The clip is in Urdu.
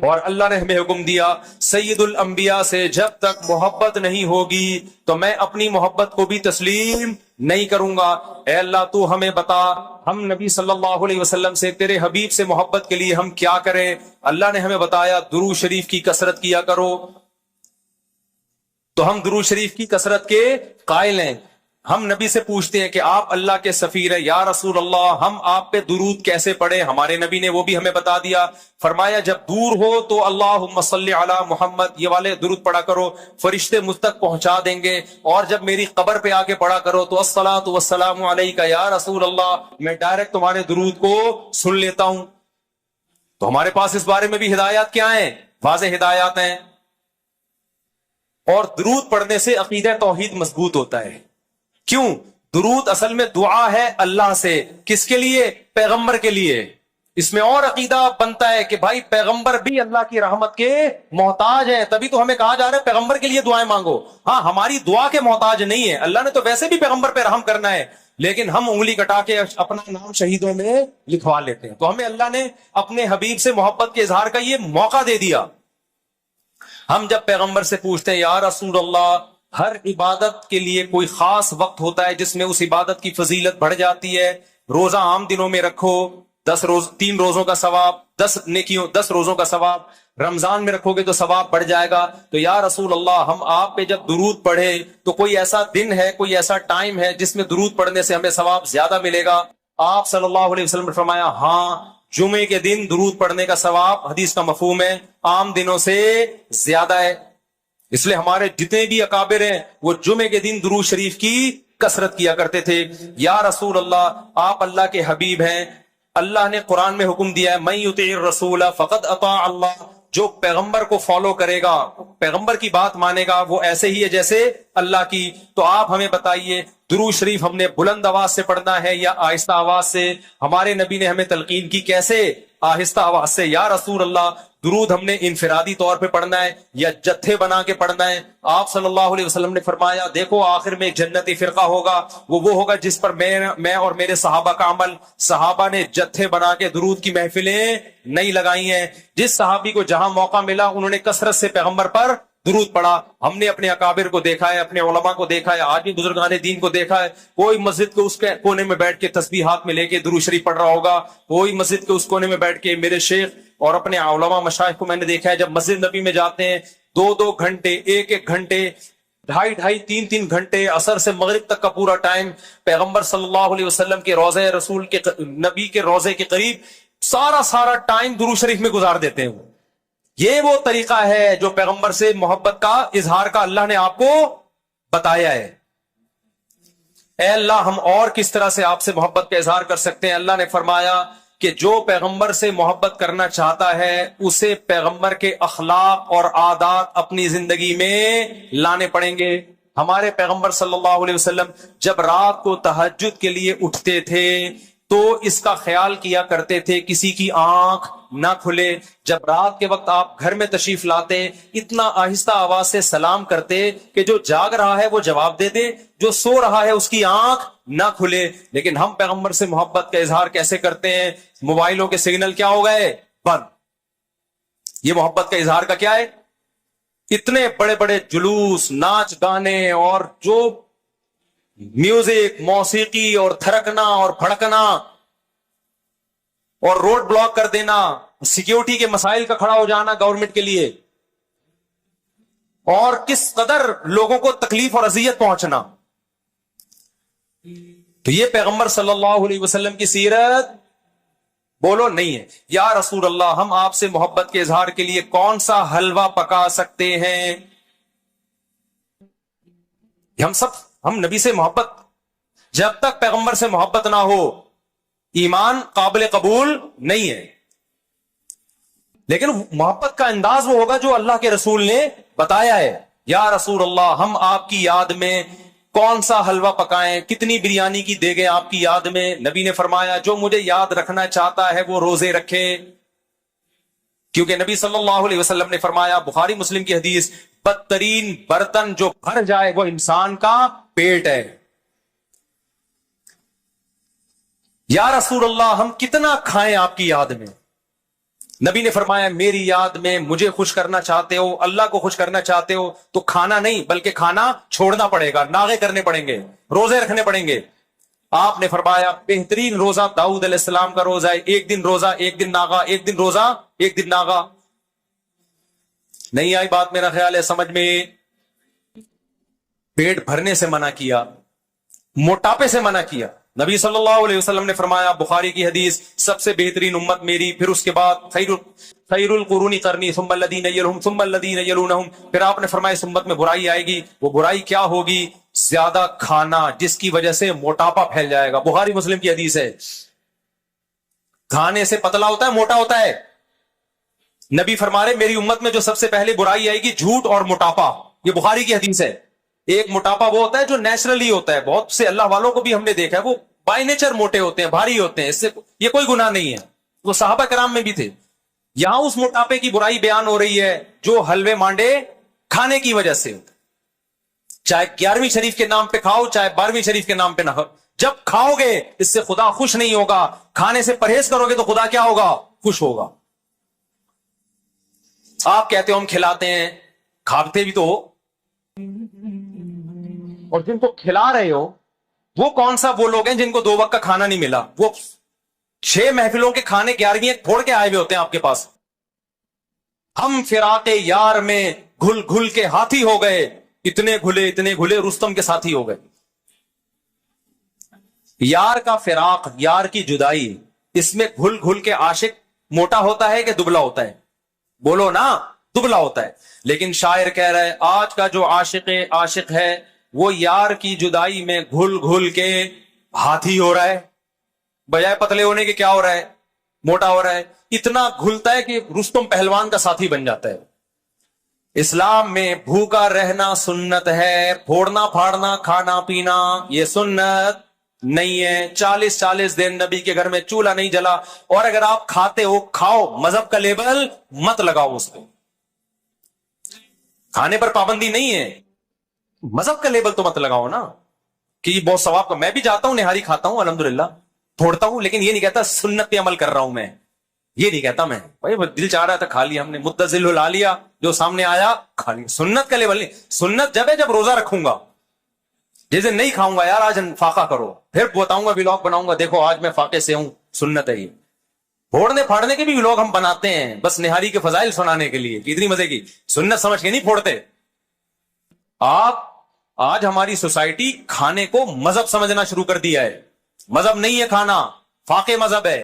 اور اللہ نے ہمیں حکم دیا سید الانبیاء سے جب تک محبت نہیں ہوگی تو میں اپنی محبت کو بھی تسلیم نہیں کروں گا۔ اے اللہ تو ہمیں بتا ہم نبی صلی اللہ علیہ وسلم سے تیرے حبیب سے محبت کے لیے ہم کیا کریں؟ اللہ نے ہمیں بتایا درود شریف کی کثرت کیا کرو، تو ہم درود شریف کی کثرت کے قائل ہیں۔ ہم نبی سے پوچھتے ہیں کہ آپ اللہ کے سفیر ہیں، یا رسول اللہ ہم آپ پہ درود کیسے پڑھیں؟ ہمارے نبی نے وہ بھی ہمیں بتا دیا، فرمایا جب دور ہو تو اللہم صلی علی محمد یہ والے درود پڑھا کرو، فرشتے مجھ تک پہنچا دیں گے، اور جب میری قبر پہ آ کے پڑھا کرو تو الصلاۃ والسلام علیک یا رسول اللہ، میں ڈائریکٹ تمہارے درود کو سن لیتا ہوں۔ تو ہمارے پاس اس بارے میں بھی ہدایات کیا ہیں؟ واضح ہدایات ہیں۔ اور درود پڑھنے سے عقیدہ توحید مضبوط ہوتا ہے۔ کیوں؟ درود اصل میں دعا ہے اللہ سے، کس کے لیے؟ پیغمبر کے لیے۔ اس میں اور عقیدہ بنتا ہے کہ بھائی پیغمبر بھی اللہ کی رحمت کے محتاج ہیں، تبھی تو ہمیں کہا جا رہا ہے پیغمبر کے لیے دعائیں مانگو۔ ہاں ہماری دعا کے محتاج نہیں ہے، اللہ نے تو ویسے بھی پیغمبر پہ رحم کرنا ہے، لیکن ہم انگلی کٹا کے اپنا نام شہیدوں میں لکھوا لیتے ہیں۔ تو ہمیں اللہ نے اپنے حبیب سے محبت کے اظہار کا یہ موقع دے دیا۔ ہم جب پیغمبر سے پوچھتے ہیں یا رسول اللہ ہر عبادت کے لیے کوئی خاص وقت ہوتا ہے جس میں اس عبادت کی فضیلت بڑھ جاتی ہے، روزہ عام دنوں میں رکھو 3 روزوں کا ثواب، 10 روزوں کا ثواب، رمضان میں رکھو گے تو ثواب بڑھ جائے گا، تو یا رسول اللہ ہم آپ پہ جب درود پڑھے تو کوئی ایسا دن ہے، کوئی ایسا ٹائم ہے جس میں درود پڑھنے سے ہمیں ثواب زیادہ ملے گا؟ آپ صلی اللہ علیہ وسلم نے فرمایا ہاں جمعے کے دن درود پڑھنے کا ثواب، حدیث کا مفہوم ہے، عام دنوں سے زیادہ ہے۔ اس لیے ہمارے جتنے بھی اکابر ہیں وہ جمعے کے دن درود شریف کی کثرت کیا کرتے تھے۔ یا رسول اللہ آپ اللہ کے حبیب ہیں، اللہ نے قرآن میں حکم دیا ہے من یطیع الرسول فقد اطاع اللہ، جو پیغمبر کو فالو کرے گا، پیغمبر کی بات مانے گا، وہ ایسے ہی ہے جیسے اللہ کی۔ تو آپ ہمیں بتائیے درود شریف ہم نے بلند آواز سے پڑھنا ہے یا آہستہ آواز سے؟ ہمارے نبی نے ہمیں تلقین کی کیسے؟ آہستہ آواز سے۔ یا رسول اللہ درود ہم نے انفرادی طور پہ پڑھنا ہے یا جتھے بنا کے پڑھنا ہے؟ آپ صلی اللہ علیہ وسلم نے فرمایا دیکھو آخر میں ایک جنتی فرقہ ہوگا، وہ ہوگا جس پر میں اور میرے صحابہ کا عمل۔ صحابہ نے جتھے بنا کے درود کی محفلیں نہیں لگائی ہیں، جس صحابی کو جہاں موقع ملا انہوں نے کثرت سے پیغمبر پر درود پڑھا۔ ہم نے اپنے اکابر کو دیکھا ہے، اپنے علماء کو دیکھا ہے، آج بھی بزرگان دین کو دیکھا ہے، کوئی مسجد کے اس کے کونے میں بیٹھ کے تسبیح ہاتھ میں لے کے درود شریف پڑھ رہا ہوگا، کوئی مسجد کے اس کونے میں بیٹھ کے۔ میرے شیخ اور اپنے علماء مشائخ کو میں نے دیکھا ہے جب مسجد نبی میں جاتے ہیں 2 گھنٹے، 1 گھنٹے، 2.5 3 گھنٹے، عصر سے مغرب تک کا پورا ٹائم پیغمبر صلی اللہ علیہ وسلم کے روضہ رسول کے نبی کے روضے کے قریب سارا ٹائم درود شریف میں گزار دیتے ہیں۔ یہ وہ طریقہ ہے جو پیغمبر سے محبت کا اظہار کا اللہ نے آپ کو بتایا ہے۔ اے اللہ ہم اور کس طرح سے آپ سے محبت کا اظہار کر سکتے ہیں؟ اللہ نے فرمایا کہ جو پیغمبر سے محبت کرنا چاہتا ہے اسے پیغمبر کے اخلاق اور عادات اپنی زندگی میں لانے پڑیں گے۔ ہمارے پیغمبر صلی اللہ علیہ وسلم جب رات کو تہجد کے لیے اٹھتے تھے تو اس کا خیال کیا کرتے تھے کسی کی آنکھ نہ کھلے۔ جب رات کے وقت آپ گھر میں تشریف لاتے اتنا آہستہ آواز سے سلام کرتے کہ جو جاگ رہا ہے وہ جواب دے دے، جو سو رہا ہے اس کی آنکھ نہ کھلے۔ لیکن ہم پیغمبر سے محبت کا اظہار کیسے کرتے ہیں؟ موبائلوں کے سگنل کیا ہو گئے؟ بند۔ یہ محبت کا اظہار کا کیا ہے؟ اتنے بڑے بڑے جلوس، ناچ گانے اور جو میوزک، موسیقی اور تھرکنا اور پھڑکنا اور روڈ بلاک کر دینا، سیکیورٹی کے مسائل کا کھڑا ہو جانا گورنمنٹ کے لیے، اور کس قدر لوگوں کو تکلیف اور اذیت پہنچنا۔ تو یہ پیغمبر صلی اللہ علیہ وسلم کی سیرت بولو نہیں ہے۔ یا رسول اللہ ہم آپ سے محبت کے اظہار کے لیے کون سا حلوہ پکا سکتے ہیں؟ ہم نبی سے محبت، جب تک پیغمبر سے محبت نہ ہو ایمان قابل قبول نہیں ہے۔ لیکن محبت کا انداز وہ ہوگا جو اللہ کے رسول نے بتایا ہے۔ یا رسول اللہ ہم آپ کی یاد میں کون سا حلوہ پکائیں، کتنی بریانی کی دیگیں آپ کی یاد میں؟ نبی نے فرمایا جو مجھے یاد رکھنا چاہتا ہے وہ روزے رکھے، کیونکہ نبی صلی اللہ علیہ وسلم نے فرمایا، بخاری مسلم کی حدیث، بدترین برتن جو بھر جائے وہ انسان کا پیٹ ہے۔ یا رسول اللہ ہم کتنا کھائیں آپ کی یاد میں؟ نبی نے فرمایا میری یاد میں مجھے خوش کرنا چاہتے ہو, اللہ کو خوش کرنا چاہتے ہو تو کھانا نہیں بلکہ کھانا چھوڑنا پڑے گا, ناغے کرنے پڑیں گے, روزے رکھنے پڑیں گے. آپ نے فرمایا بہترین روزہ داؤد علیہ السلام کا روزہ ہے, ایک دن روزہ ایک دن ناغا, ایک دن روزہ ایک دن ناغا. نہیں آئی بات میرا خیال ہے سمجھ میں. پیٹ بھرنے سے منع کیا, موٹاپے سے منع کیا. نبی صلی اللہ علیہ وسلم نے فرمایا, بخاری کی حدیث, سب سے بہترین امت میری, پھر اس کے بعد خیر القرون قرنی ثم الذین یلونہم ثم الذین یلونہم. پھر آپ نے فرمایا اس امت میں برائی آئے گی. وہ برائی کیا ہوگی؟ زیادہ کھانا, جس کی وجہ سے موٹاپا پھیل جائے گا. بخاری مسلم کی حدیث ہے. کھانے سے پتلا ہوتا ہے, موٹا ہوتا ہے. نبی فرما رہے میری امت میں جو سب سے پہلے برائی آئے گی جھوٹ اور موٹاپا. یہ بخاری کی حدیث ہے. ایک موٹاپا وہ ہوتا ہے جو نیچرلی ہوتا ہے, بہت سے اللہ والوں کو بھی ہم نے دیکھا ہے وہ بائی نیچر موٹے ہوتے ہیں, بھاری ہوتے ہیں, اس سے یہ کوئی گناہ نہیں ہے, وہ صحابہ کرام میں بھی تھے. یہاں اس موٹاپے کی برائی بیان ہو رہی ہے جو حلوے مانڈے کھانے کی وجہ سے, چاہے 11ویں شریف کے نام پہ کھاؤ چاہے 12ویں شریف کے نام پہ نہ کھاؤ, جب کھاؤ گے اس سے خدا خوش نہیں ہوگا. کھانے سے پرہیز کرو گے تو خدا کیا ہوگا؟ خوش ہوگا. آپ کہتے ہو ہم کھلاتے ہیں, کھاتے بھی تو ہو, اور جن کو کھلا رہے ہو وہ کون سا وہ لوگ ہیں جن کو 2 وقت کا کھانا نہیں ملا؟ وہ 6 محفلوں کے کھانے 11ویں پھوڑ کے آئے ہوئے ہوتے ہیں آپ کے پاس. ہم فراق یار میں گھل گھل کے ہاتھی ہو گئے, اتنے گھلے رستم کے ساتھی ہو گئے. یار کا فراق, یار کی جدائی, اس میں گھل گھل کے عاشق موٹا ہوتا ہے کہ دبلا ہوتا ہے؟ بولو نا, دبلا ہوتا ہے. لیکن شاعر کہہ رہا ہے آج کا جو عاشق ہے وہ یار کی جدائی میں گھل گھل کے ہاتھی ہو رہا ہے, بجائے پتلے ہونے کے کیا ہو رہا ہے؟ موٹا ہو رہا ہے. اتنا گھلتا ہے کہ رستم پہلوان کا ساتھی بن جاتا ہے. اسلام میں بھوکا رہنا سنت ہے, پھوڑنا پھاڑنا کھانا پینا یہ سنت نہیں ہے. 40 دن نبی کے گھر میں چولہا نہیں جلا, اور اگر آپ کھاتے ہو کھاؤ, مذہب کا لیبل مت لگاؤ اس پہ. کھانے پر پابندی نہیں ہے, مذہب کا لیبل تو مت لگاؤ نا کہ یہ بہت ثواب کا. میں بھی جاتا ہوں نہاری کھاتا ہوں الحمدللہ, پھوڑتا ہوں, لیکن یہ نہیں کہتا سنت پہ عمل کر رہا ہوں میں, یہ نہیں کہتا میں. بھائی دل چاہ رہا تھا کھا لیا ہم نے, متزل لا لیا, جو سامنے آیا کھا لیا. سنت کا لیبل نہیں. سنت جب ہے جب روزہ رکھوں گا, جس دن نہیں کھاؤں گا یار آج فاقہ کرو, پھر بتاؤں گا ولاگ بناؤں گا, دیکھو آج میں فاقے سے ہوں, سنت ہے یہ. پھوڑنے پھاڑنے کے بھی ولاگ ہم بناتے ہیں بس نہاری کے فضائل سنانے کے لیے, اتنی مزے کی سنت سمجھ کے نہیں پھوڑتے. آپ آج ہماری سوسائٹی کھانے کو مذہب سمجھنا شروع کر دیا ہے. مذہب نہیں ہے کھانا, فاقے مذہب ہے.